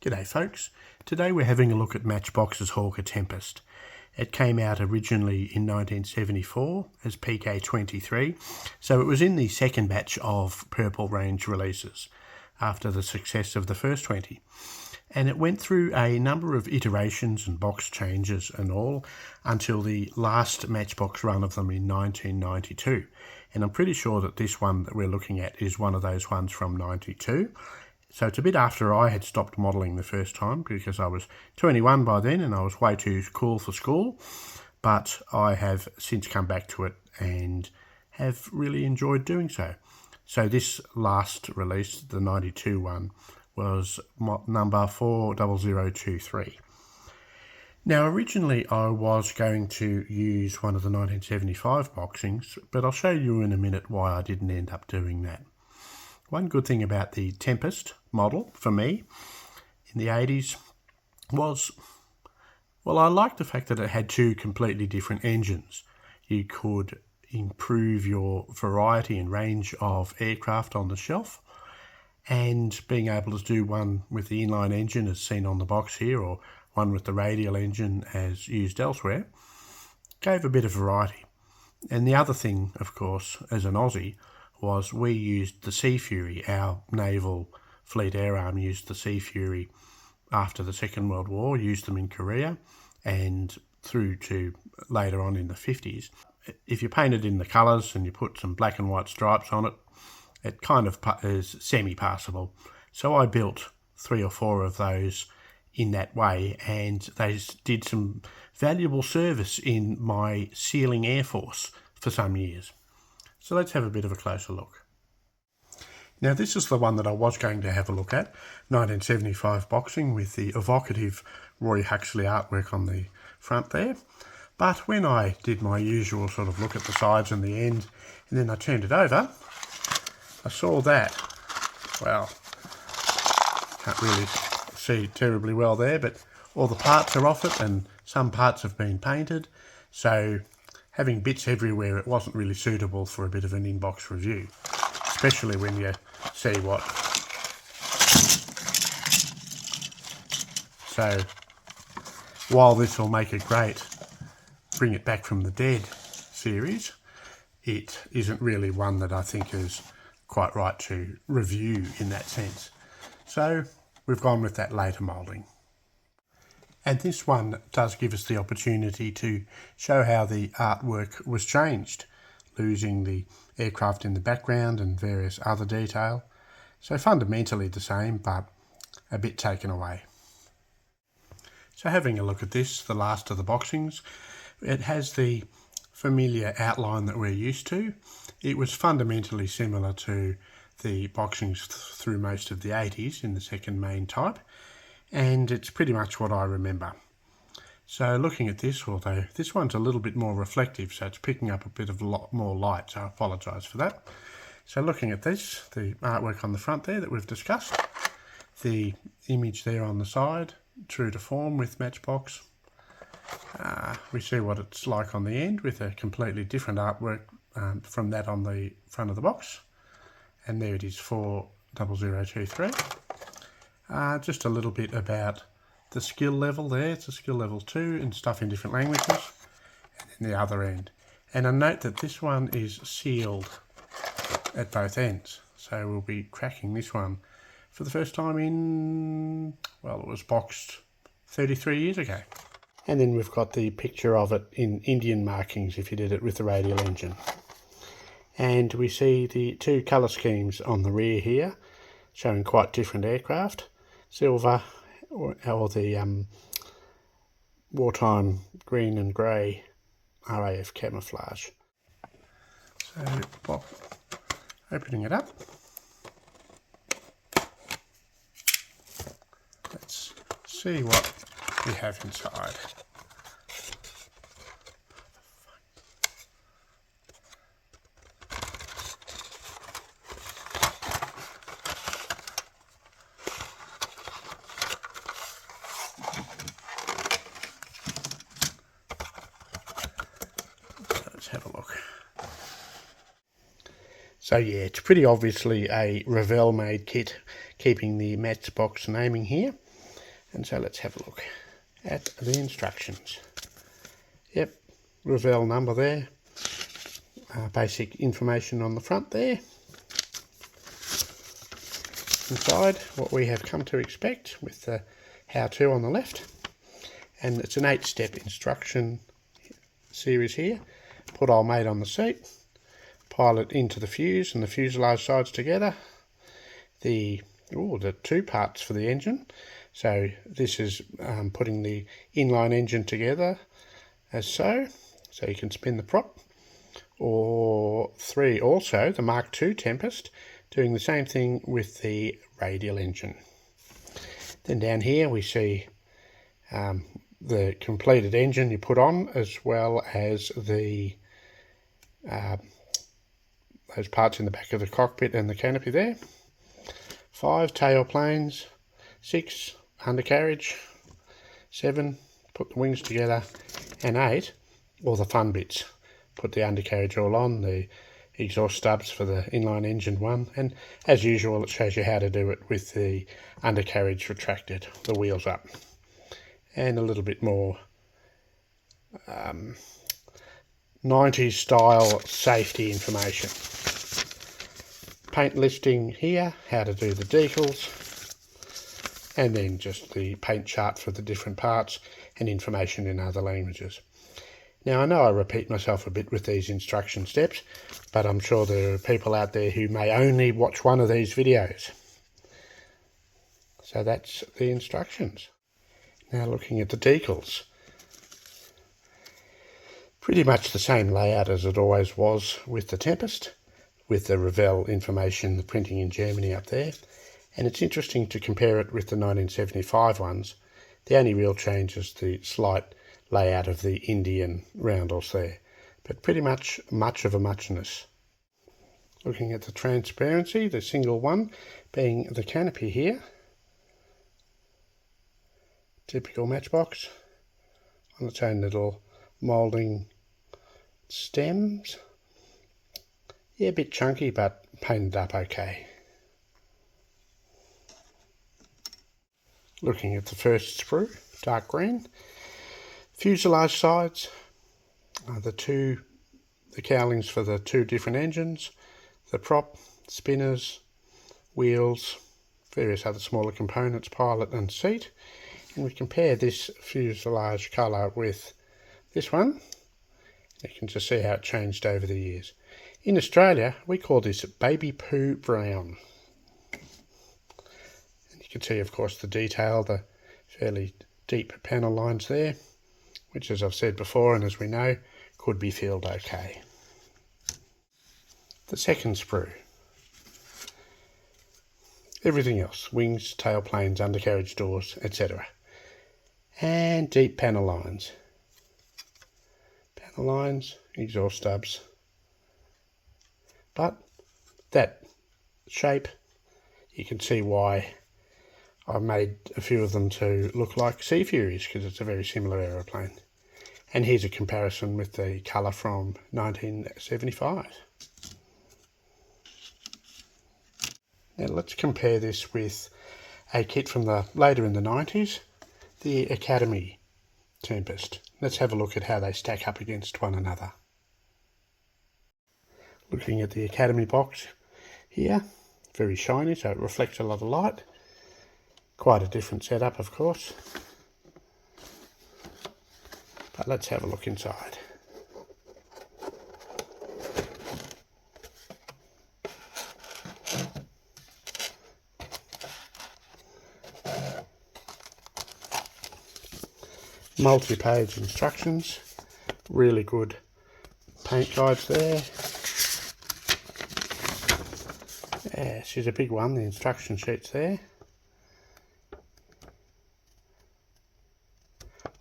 G'day folks, today we're having a look at Matchbox's Hawker Tempest. It came out originally in 1974 as PK23, so it was in the second batch of Purple range releases after the success of the first 20. And it went through a number of iterations and box changes and all until the last Matchbox run of them in 1992. And I'm pretty sure that this one that we're looking at is one of those ones from 92. So it's a bit after I had stopped modelling the first time because I was 21 by then and I was way too cool for school. But I have since come back to it and have really enjoyed doing so. So this last release, the 92 one, was number 40023. Now originally I was going to use one of the 1975 boxings, but I'll show you in a minute why I didn't end up doing that. One good thing about the Tempest model for me in the 80s was, well, I liked the fact that it had two completely different engines. You could improve your variety and range of aircraft on the shelf, and being able to do one with the inline engine as seen on the box here, or one with the radial engine as used elsewhere, gave a bit of variety. And the other thing, of course, as an Aussie, was we used the Sea Fury. Our naval fleet air arm used the Sea Fury after the Second World War, used them in Korea and through to later on in the 50s. If you paint it in the colours and you put some black and white stripes on it, it kind of is semi-passable. So I built 3 or 4 of those in that way, and they did some valuable service in my sealing Air Force for some years. So let's have a bit of a closer look. Now this is the one that I was going to have a look at, 1975 boxing with the evocative Roy Huxley artwork on the front there. But when I did my usual sort of look at the sides and the end, and then I turned it over, I saw that. Well, can't really see terribly well there, but all the parts are off it and some parts have been painted. So having bits everywhere, it wasn't really suitable for a bit of an in-box review, especially when you see what. So while this will make a great Bring It Back from the Dead series, it isn't really one that I think is quite right to review in that sense. So we've gone with that later moulding. And this one does give us the opportunity to show how the artwork was changed, losing the aircraft in the background and various other detail. So fundamentally the same, but a bit taken away. So having a look at this, the last of the boxings, it has the familiar outline that we're used to. It was fundamentally similar to the boxings through most of the 80s in the second main type, and it's pretty much what I remember. So looking at this, although this one's a little bit more reflective, so it's picking up a bit of lot more light, so I apologise for that. So looking at this, the artwork on the front there that we've discussed, the image there on the side, true to form with Matchbox. We see what it's like on the end with a completely different artwork from that on the front of the box. And there it is, 40023. Just a little bit about the skill level there. It's a skill level 2 and stuff in different languages. And then the other end. And I note that this one is sealed at both ends. So we'll be cracking this one for the first time in, well, it was boxed 33 years ago. And then we've got the picture of it in Indian markings if you did it with the radial engine. And we see the 2 colour schemes on the rear here, showing quite different aircraft. Silver, or the wartime green and grey RAF camouflage. So, opening it up. Let's see what we have inside. Let's have a look. So yeah, it's pretty obviously a Revell made kit, keeping the Matchbox naming here. And so let's have a look at the instructions. Yep, Revell number there, basic information on the front there. Inside, what we have come to expect with the how-to on the left. And it's an 8-step instruction series here. Put old mate on the seat, pilot into the fuse and the fuselage sides together. The 2 parts for the engine. So this is putting the inline engine together as so you can spin the prop. Or 3, also the Mark II Tempest, doing the same thing with the radial engine. Then down here we see the completed engine you put on, as well as the those parts in the back of the cockpit and the canopy there. 5 tail planes, 6 undercarriage, 7 put the wings together, and 8 all the fun bits. Put the undercarriage all on, the exhaust stubs for the inline engine one, and as usual it shows you how to do it with the undercarriage retracted, the wheels up, and a little bit more 90s style safety information. Paint listing here, how to do the decals, and then just the paint chart for the different parts and information in other languages. Now, I know I repeat myself a bit with these instruction steps, but I'm sure there are people out there who may only watch one of these videos. So that's the instructions. Now looking at the decals. Pretty much the same layout as it always was with the Tempest, with the Revell information, the printing in Germany up there. And it's interesting to compare it with the 1975 ones. The only real change is the slight layout of the Indian roundels there, but pretty much of a muchness. Looking at the transparency, the single one being the canopy here. Typical Matchbox on its own little moulding stems. Yeah, a bit chunky, but painted up okay. Looking at the first sprue, dark green. Fuselage sides, the cowlings for the 2 different engines, the prop, spinners, wheels, various other smaller components, pilot and seat. And we compare this fuselage colour with this one. You can just see how it changed over the years. In Australia, we call this baby poo brown. And you can see, of course, the detail, the fairly deep panel lines there, which, as I've said before, and as we know, could be filled okay. The second sprue. Everything else, wings, tail planes, undercarriage doors, etc. And deep panel lines. Panel lines, exhaust stubs. But that shape, you can see why I've made a few of them to look like Sea Furies, because it's a very similar aeroplane. And here's a comparison with the colour from 1975. Now let's compare this with a kit from later in the 90s, the Academy Tempest. Let's have a look at how they stack up against one another. Looking at the Academy box here, very shiny, so it reflects a lot of light. Quite a different setup, of course. But let's have a look inside. Multi-page instructions, really good paint guides there. Yeah, she's a big one, the instruction sheet's there.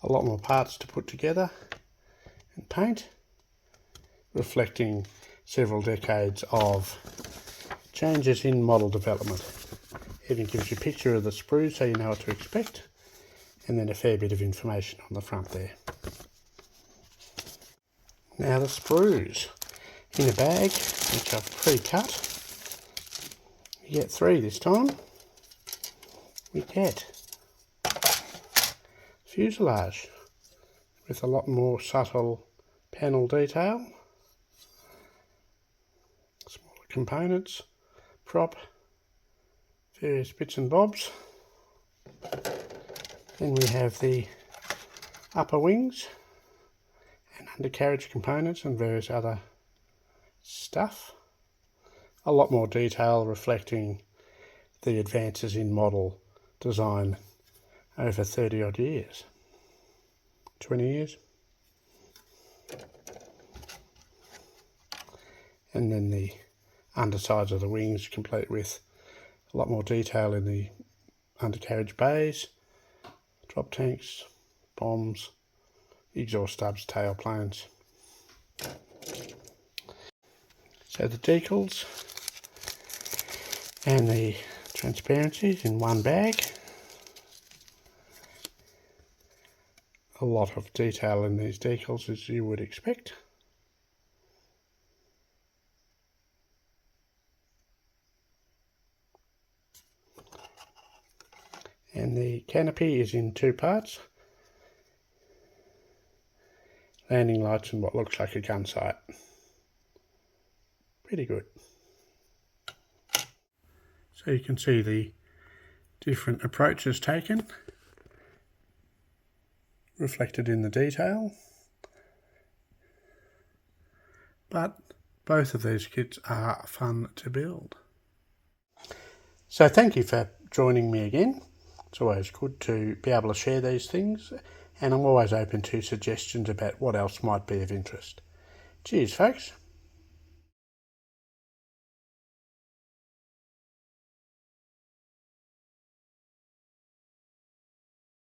A lot more parts to put together and paint, reflecting several decades of changes in model development. Even gives you a picture of the sprue so you know what to expect, and then a fair bit of information on the front there. Now the sprues in a bag, which I've pre-cut. You get 3 this time. We get fuselage with a lot more subtle panel detail, smaller components, prop, various bits and bobs. Then we have the upper wings and undercarriage components and various other stuff. A lot more detail reflecting the advances in model design over 30 odd years, 20 years. And then the undersides of the wings, complete with a lot more detail in the undercarriage bays, drop tanks, bombs, exhaust stubs, tail planes. So the decals and the transparencies in one bag. A lot of detail in these decals, as you would expect. And the canopy is in two parts. Landing lights and what looks like a gun sight. Pretty good. So you can see the different approaches taken, reflected in the detail. But both of these kits are fun to build. So thank you for joining me again. It's always good to be able to share these things, and I'm always open to suggestions about what else might be of interest. Cheers, folks.